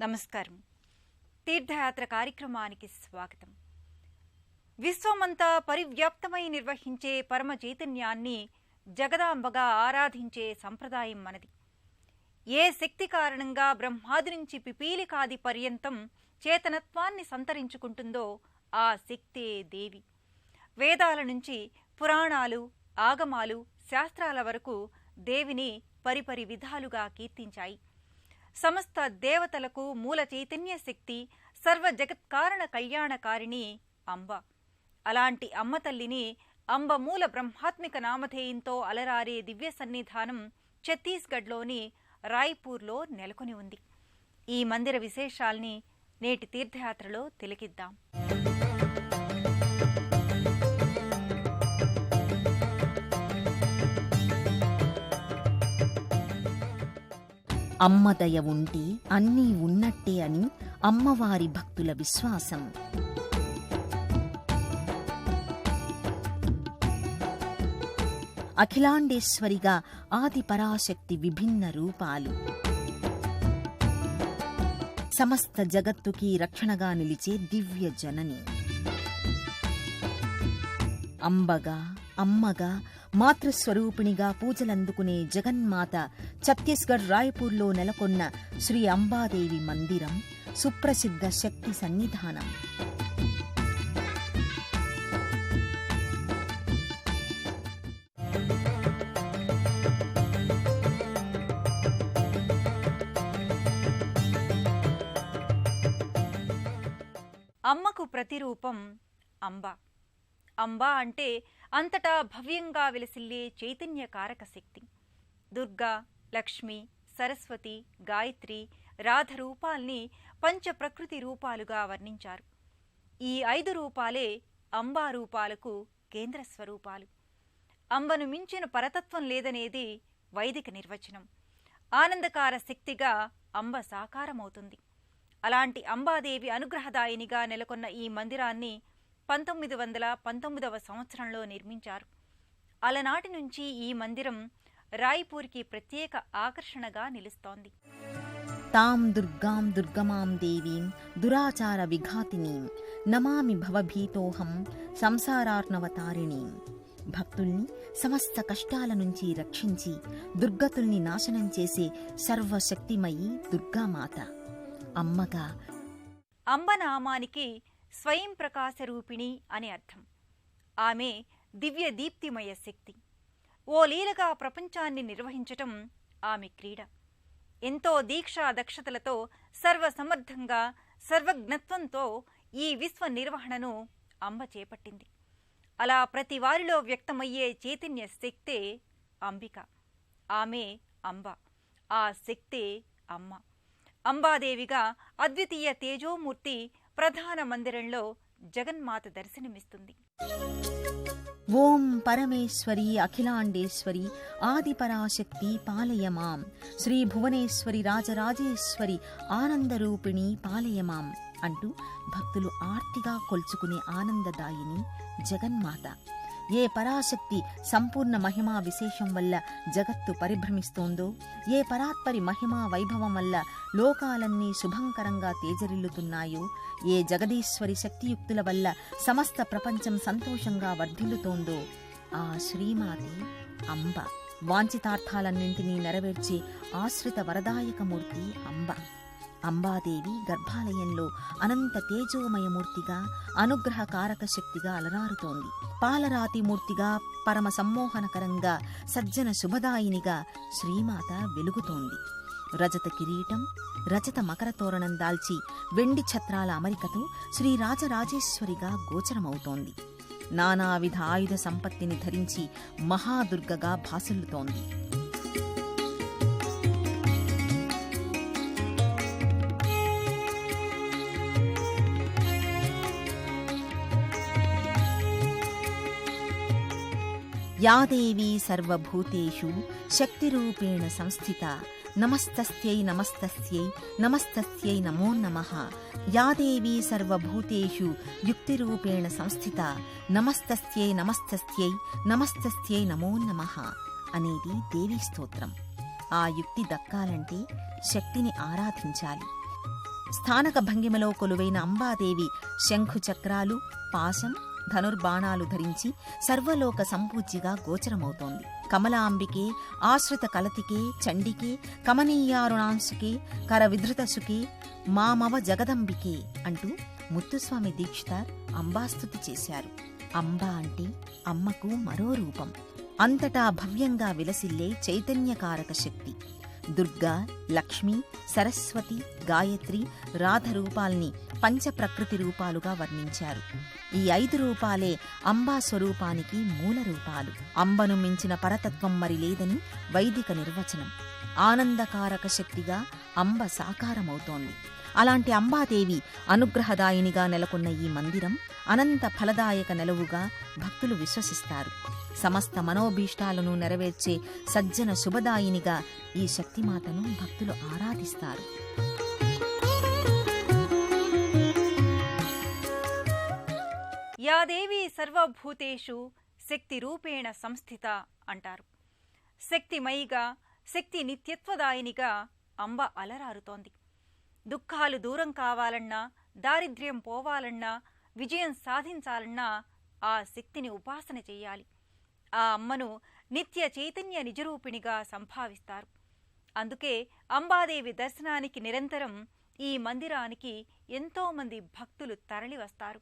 నమస్కారం. తీర్థయాత్ర కార్యక్రమానికి స్వాగతం. విశ్వమంతా పరివ్యాప్తమై నిర్వహించే పరమ చైతన్యాన్ని జగదాంబగా ఆరాధించే సంప్రదాయం మనది. ఏ శక్తి కారణంగా బ్రహ్మాది నుంచి పిపీలికాది పర్యంతం చేతనత్వాన్ని సంతరించుకుంటుందో ఆ శక్తే దేవి. వేదాల నుంచి పురాణాలు, ఆగమాలు, శాస్త్రాల వరకు దేవిని పరిపరి విధాలుగా కీర్తించాయి. సమస్త దేవతలకు మూల చైతన్య శక్తి, సర్వ జగత్కారణ కళ్యాణకారిణి అంబ. అలాంటి అమ్మ తల్లిని అంబ మూల బ్రహ్మాత్మిక నామధేయంతో అలరారే దివ్య సన్నిధానం ఛత్తీస్గఢ్లోని రాయ్పూర్లో నెలకొని ఉంది. ఈ మందిర విశేషాల్ని నేటి తీర్థయాత్రలో తిలకిద్దాం. అమ్మ దయ ఉంటే అన్నీ ఉన్నట్టే అని అమ్మవారి భక్తుల విశ్వాసం. అఖిలాండేశ్వరిగా ఆది పరాశక్తి విభిన్న రూపాలు. సమస్త జగత్తుకి రక్షణగా నిలిచే దివ్య జనని. అంబగా, అమ్మగా, మాతృస్వరూపిణిగా పూజలందుకునే జగన్మాత ఛత్తీస్గఢ్ రాయ్పూర్లో నెలకొన్న శ్రీ అంబాదేవి మందిరం సుప్రసిద్ధ శక్తి సన్నిధానం. అమ్మకు ప్రతిరూపం అంబ. అంబ అంటే అంతటా భవ్యంగా వెలసిల్లే చైతన్యకారక శక్తి. దుర్గా, లక్ష్మి, సరస్వతి, గాయత్రి, రాధ రూపాల్ని పంచప్రకృతి రూపాలుగా వర్ణించారు. ఈ 5 రూపాలే అంబా రూపాలకు కేంద్ర స్వరూపాలు. అంబను మించిన పరతత్వం లేదనేది వైదిక నిర్వచనం. ఆనందకార శక్తిగా అంబ సాకారమవుతుంది. అలాంటి అంబాదేవి అనుగ్రహదాయినిగా నెలకొన్న ఈ మందిరాన్ని 1919వ సంవత్సరంలో నిర్మించారు. అలనాటి నుంచి ఈ మందిరం రాయ్పూర్కి ప్రత్యేక ఆకర్షణగా నిలుస్తోంది. తాం దుర్గాం దుర్గమాం దేవీం దురాచార విఘాతినీం నమామి భవభీతోహం సంసారార్ణవతారిణీం. భక్తుల్ని సమస్త కష్టాల నుంచి రక్షించి దుర్గతుల్ని నాశనం చేసే సర్వశక్తిమయీ దుర్గామాత. అమ్మగా అంబనామానికి స్వయం ప్రకాశ రూపిణి అని అర్థం. ఆమె దివ్య దీప్తిమయ శక్తి. ఓ లీలగా ప్రపంచాన్ని నిర్వహించటం ఆమె క్రీడ. ఎంతో దీక్షా దక్షతలతో సర్వసమర్థంగా, సర్వజ్ఞత్వంతో ఈ విశ్వ నిర్వహణను అంబ చేపట్టింది. అలా ప్రతి వారిలో వ్యక్తమయ్యే చైతన్య శక్తే అంబిక. ఆమె అంబ. ఆ శక్తే అమ్మ. అంబాదేవిగా అద్వితీయ తేజోమూర్తి ప్రధాన మందిరంలో జగన్మాత దర్శనమిస్తుంది. ఓం పరమేశ్వరి అఖిలాండేశ్వరి ఆదిపరాశక్తి పాలయమాం. శ్రీ భువనేశ్వరి రాజరాజేశ్వరి ఆనందరూపిణి పాలయమాం అంటూ భక్తులు ఆర్తిగా కొల్చుకునే ఆనందదాయిని జగన్మాత. ఏ పరాశక్తి సంపూర్ణ మహిమా విశేషం వల్ల జగత్తు పరిభ్రమిస్తోందో, ఏ పరాత్పరి మహిమా వైభవం వల్ల లోకాలన్నీ శుభంకరంగా తేజరిల్లుతున్నాయో, ఏ జగదీశ్వరి శక్తియుక్తుల వల్ల సమస్త ప్రపంచం సంతోషంగా వర్ధిల్లుతోందో ఆ శ్రీమాతి అంబ. వాంఛితార్థాలన్నింటినీ నెరవేర్చే ఆశ్రిత వరదాయకమూర్తి అంబ. అంబాదేవి గర్భాలయంలో అనంత తేజోమయమూర్తిగా, అనుగ్రహకారక శక్తిగా అలరారుతోంది. పాలరాతి మూర్తిగా, పరమ సమ్మోహనకరంగా, సజ్జన శుభదాయినిగా శ్రీమాత వెలుగుతోంది. రజత కిరీటం, రజత మకర తోరణం దాల్చి వెండి ఛత్రాల అమరికతో శ్రీ రాజరాజేశ్వరిగా గోచరమవుతోంది. నానావిధ ఆయుధ సంపత్తిని ధరించి మహాదుర్గగా భాసిల్లుతోంది. యాదేవీ సర్వభూతేషు శక్తిరూపేణ సంస్థిత. నమస్తస్యై నమస్తస్యై నమస్తస్యై నమో నమః. యాదేవీ సర్వభూతేషు యుక్తిరూపేణ సంస్థిత. నమస్తస్యై నమస్తస్యై నమస్తస్యై నమో నమః అనేది దేవీ స్తోత్రం. ఆ యుక్తి దక్కాలంటే శక్తిని ఆరాధించాలి. స్థానక భంగిమలో కొలువైన అంబాదేవి శంఖు చక్రాలు, పాశం, ధనుర్బాణాలు ధరించి సర్వలోక సంపూజ్యగా గోచరమవుతోంది. కమలాంబికే, ఆశ్రిత కలతికే, చండికే, కమనీయారుణాంశకే, కరవిధృతసుకే, మామవ జగదంబికే అంటూ ముత్తుస్వామి దీక్షితార్ అంబాస్తుతి చేశారు. అంబ అంటే అమ్మకు మరో రూపం. అంతటా భవ్యంగా విలసిల్లే చైతన్యకారక శక్తి. దుర్గా, లక్ష్మి, సరస్వతి, గాయత్రి, రాధ రూపాల్ని పంచప్రకృతి రూపాలుగా వర్ణించారు. ఈ 5 రూపాలే అంబా స్వరూపానికి మూల రూపాలు. అంబను మించిన పరతత్వం మరి లేదని వైదిక నిర్వచనం. ఆనందకారక శక్తిగా అంబ సాకారమవుతోంది. అలాంటి అంబాదేవి అనుగ్రహదాయినిగా నెలకొన్న ఈ మందిరం అనంత ఫలదాయక నెలవుగా భక్తులు విశ్వసిస్తారు. సమస్త మనోభీష్టాలను నెరవేర్చే సజ్జన శుభదాయినిగా ఈ శక్తిమాతను భక్తులు ఆరాధిస్తారు. యాదేవి సర్వభూతేషు శక్తి రూపేణ సంస్థిత అంటారు. శక్తిమయిగా, శక్తి నిత్యత్వదాయినిగా అంబ అలరారుతోంది. దుఃఖాలు దూరం కావాలన్నా, దారిద్ర్యం పోవాలన్నా, విజయం సాధించాలన్నా ఆ శక్తిని ఉపాసన చెయ్యాలి. ఆ అమ్మను నిత్య చైతన్య నిజరూపిణిగా సంభావిస్తారు. అందుకే అంబాదేవి దర్శనానికి నిరంతరం ఈ మందిరానికి ఎంతోమంది భక్తులు తరలివస్తారు.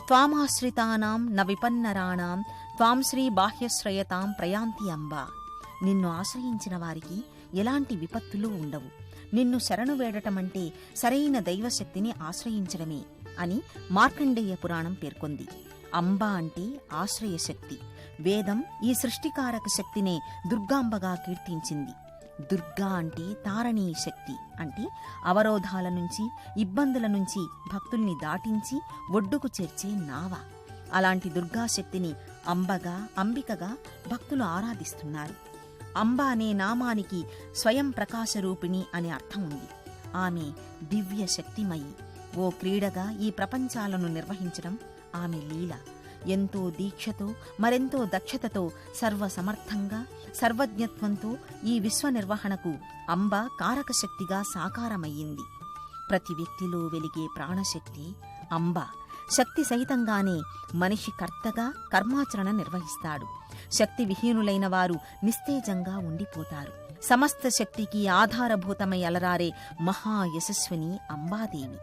త్వామాశ్రితానాం న విపన్నరాణాం త్వాం శ్రీ బాహ్యశ్రయతాం ప్రయాంతి అంబా. నిన్ను ఆశ్రయించిన వారికి ఎలాంటి విపత్తులు ఉండవు. నిన్ను శరణు వేడటమంటే సరైన దైవశక్తిని ఆశ్రయించడమే అని మార్కండేయ పురాణం పేర్కొంది. అంబ అంటే ఆశ్రయశక్తి. వేదం ఈ సృష్టికారక శక్తినే దుర్గాంబగా కీర్తించింది. దుర్గా అంటే తారణీ శక్తి, అంటే అవరోధాల నుంచి, ఇబ్బందుల నుంచి భక్తుల్ని దాటించి ఒడ్డుకు చేర్చే నావ. అలాంటి దుర్గాశక్తిని అంబగా, అంబికగా భక్తులు ఆరాధిస్తున్నారు. అంబ అనే నామానికి స్వయం ప్రకాశరూపిణి అనే అర్థం ఉంది. ఆమె దివ్య శక్తిమయి. ఓ క్రీడగా ఈ ప్రపంచాలను నిర్వహించడం ఆమె లీల. ఎంతో దీక్షతో, మరెంతో దక్షతతో, సర్వసమర్థంగా, సర్వజ్ఞత్వంతో ఈ విశ్వ నిర్వహణకు అంబ కారకశక్తిగా సాకారమయ్యింది. ప్రతి వ్యక్తిలో వెలిగే ప్రాణశక్తి అంబ. శక్తి సహితంగానే మనిషి కర్తగా కర్మాచరణ నిర్వహిస్తాడు. శక్తి విహీనులైన వారు నిస్తేజంగా ఉండిపోతారు. సమస్త శక్తికి ఆధారభూతమై అలరారే మహాయశస్విని అంబాదేవి.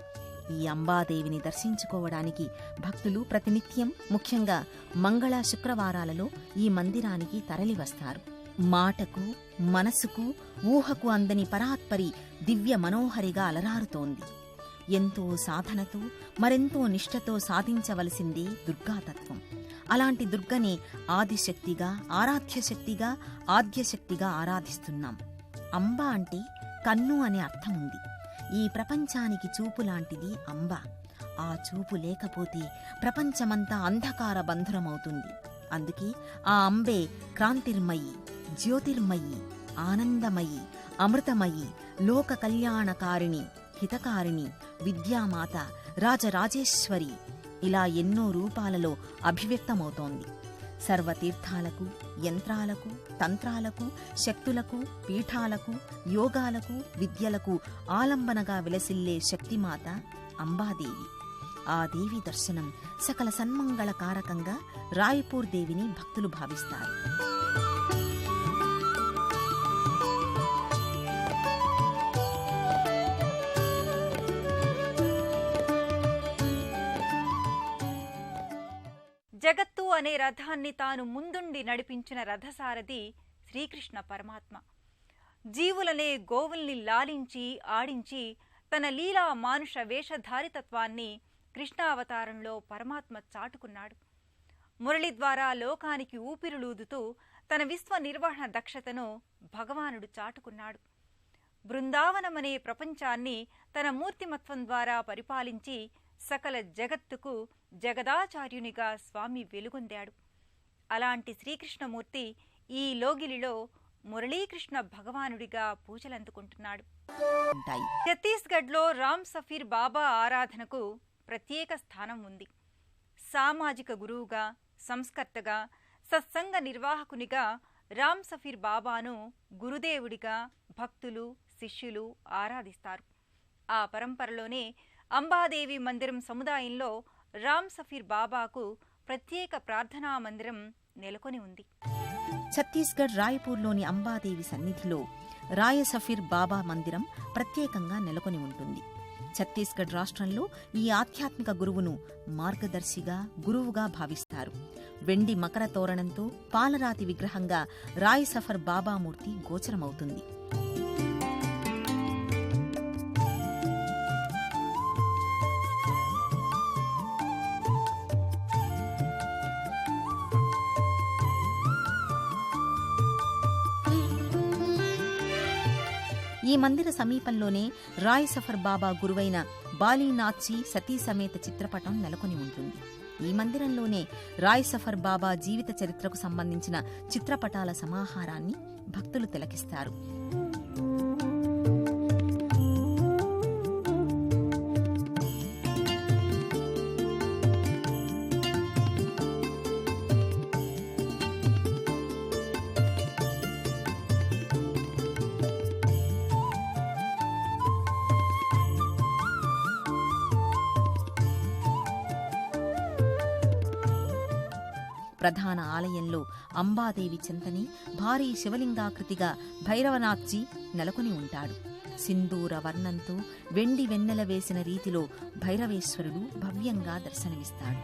ఈ అంబాదేవిని దర్శించుకోవడానికి భక్తులు ప్రతినిత్యం, ముఖ్యంగా మంగళ శుక్రవారాలలో ఈ మందిరానికి తరలివస్తారు. మాటకు, మనసుకు, ఊహకు అందని పరాత్పరి దివ్య మనోహరిగా అలరారుతోంది. ఎంతో సాధనతో, మరెంతో నిష్ఠతో సాధించవలసిందే దుర్గాతత్వం. అలాంటి దుర్గనే ఆదిశక్తిగా, ఆరాధ్యశక్తిగా, ఆద్యశక్తిగా ఆరాధిస్తున్నాం. అంబ అంటే కన్ను అనే అర్థం ఉంది. ఈ ప్రపంచానికి చూపు లాంటిది అంబ. ఆ చూపు లేకపోతే ప్రపంచమంతా అంధకార బంధురమవుతుంది. అందుకే ఆ అంబే క్రాంతిర్మయి, జ్యోతిర్మయి, ఆనందమయి, అమృతమయి, లోక కళ్యాణకారిణి, హితకారిణి, విద్యామాత, రాజరాజేశ్వరి, ఇలా ఎన్నో రూపాలలో అభివ్యక్తమవుతోంది. సర్వతీర్థాలకు, యంత్రాలకు, తంత్రాలకు, శక్తులకు, పీఠాలకు, యోగాలకు, విద్యలకు ఆలంబనగా విలసిల్లే శక్తిమాత అంబాదేవి. ఆ దేవి దర్శనం సకల సన్మంగళకారకంగా రాయపూర్ దేవిని భక్తులు భావిస్తారు. జగత్తు అనే రథాన్ని తాను ముందుండి నడిపించిన రథసారథి శ్రీకృష్ణ పరమాత్మ. జీవులనే గోవుల్ని లాలించి, ఆడించి తన లీలా మానుష వేషధారితత్వాన్ని కృష్ణావతారంలో పరమాత్మ చాటుకున్నాడు. మురళి ద్వారా లోకానికి ఊపిరులూదుతూ తన విశ్వ నిర్వహణ దక్షతను భగవానుడు చాటుకున్నాడు. బృందావనమనే ప్రపంచాన్ని తన మూర్తిమత్వం ద్వారా పరిపాలించి సకల జగత్తుకు జగదాచార్యునిగా స్వామి వెలుగొందాడు. అలాంటి శ్రీకృష్ణమూర్తి ఈ లోగిలిలో మురళీకృష్ణ భగవానుడిగా పూజలందుకుంటున్నాడు. ఛత్తీస్గఢ్లో రామ్ సఫీర్ బాబా ఆరాధనకు ప్రత్యేక స్థానం ఉంది. సామాజిక గురువుగా, సంస్కర్తగా, సత్సంగ నిర్వాహకునిగా రామ్ సఫీర్ బాబాను గురుదేవుడిగా భక్తులు, శిష్యులు ఆరాధిస్తారు. ఆ పరంపరలోనే అంబాదేవి మందిరం సముదాయంలో రామ్ సఫీర్ బాబాకు ప్రత్యేక ప్రార్థనా మందిరం నెలకొని ఉంది. ఛత్తీస్గఢ్ రాయ్పూర్లోని అంబాదేవి సన్నిధిలో రాయ సఫీర్ బాబా మందిరం ప్రత్యేకంగా నెలకొని ఉంటుంది. ఛత్తీస్గఢ్ రాష్ట్రంలో ఈ ఆధ్యాత్మిక గురువును మార్గదర్శిగా, గురువుగా భావిస్తారు. వెండి మకర తోరణంతో పాలరాతి విగ్రహంగా రాయ్ సఫర్ బాబామూర్తి గోచరమవుతుంది. ఈ మందిర సమీపంలోనే రాయ్ సఫర్ బాబా గురువైన బాలీనాథ్జీ సతీ సమేత చిత్రపటం నెలకొని ఉంటుంది. ఈ మందిరంలోనే రాయ్ సఫర్ బాబా జీవిత చరిత్రకు సంబంధించిన చిత్రపటాల సమాహారాన్ని భక్తులు తిలకిస్తారు. ప్రధాన ఆలయంలో అంబాదేవి చెంతని భారీ శివలింగాకృతిగా భైరవనాథ్జీ నెలకొని ఉంటాడు. సింధూర వర్ణంతో వెండి వెన్నెల వేసిన రీతిలో భైరవేశ్వరుడు భవ్యంగా దర్శనమిస్తాడు.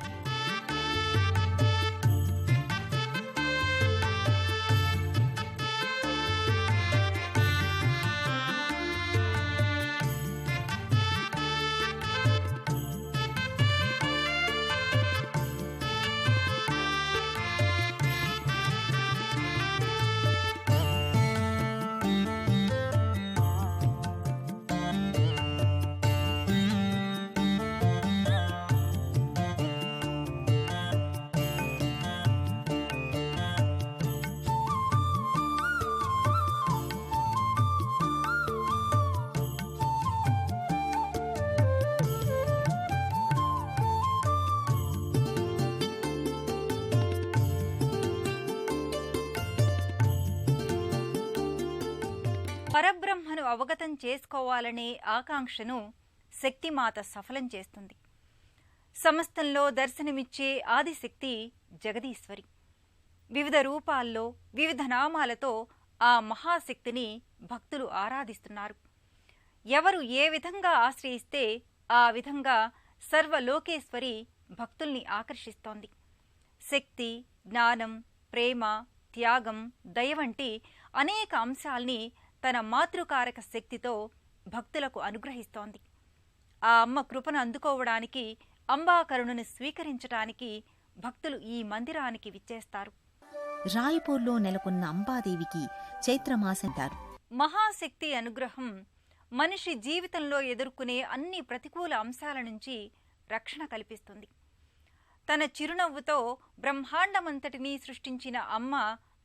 పరబ్రహ్మను అవగతం చేసుకోవాలనే ఆకాంక్షను శక్తిమాత సఫలం చేస్తుంది. సమస్తంలో దర్శనమిచ్చే ఆదిశక్తి జగదీశ్వరి. వివిధ రూపాల్లో, వివిధ నామాలతో ఆ మహాశక్తిని భక్తులు ఆరాధిస్తున్నారు. ఎవరు ఏ విధంగా ఆశ్రయిస్తే ఆ విధంగా సర్వలోకేశ్వరి భక్తుల్ని ఆకర్షిస్తోంది. శక్తి, జ్ఞానం, ప్రేమ, త్యాగం, దయ వంటి అనేక అంశాల్ని తన మాతృకారక శక్తితో భక్తులకు అనుగ్రహిస్తోంది. ఆ అమ్మ కృపను అందుకోవడానికి, అంబాకరుణను స్వీకరించడానికి భక్తులు ఈ మందిరానికి విచ్చేస్తారు. రాయ్పూర్లో నెలకొన్న అంబాదేవికి చైత్రమాసంటారు. మహాశక్తి అనుగ్రహం మనిషి జీవితంలో ఎదుర్కొనే అన్ని ప్రతికూల అంశాల నుంచి రక్షణ కల్పిస్తుంది. తన చిరునవ్వుతో బ్రహ్మాండమంతటినీ సృష్టించిన అమ్మ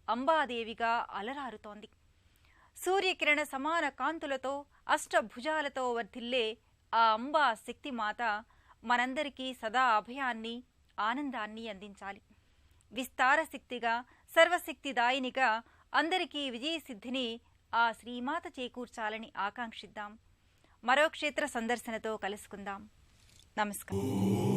అంబాదేవిగా అలరారుతోంది. సూర్యకిరణ సమాన కాంతులతో, అష్టభుజాలతో వర్ధిల్లే ఆ అంబా శక్తిమాత మనందరికీ సదా అభయాన్ని, ఆనందాన్ని అందించాలి. విస్తార శక్తిగా, సర్వశక్తిదాయినిగా అందరికీ విజయసిద్ధిని ఆ శ్రీమాత చేకూర్చాలని ఆకాంక్షిద్దాం. మరో క్షేత్ర సందర్శనతో కలుసుకుందాం. నమస్కారం.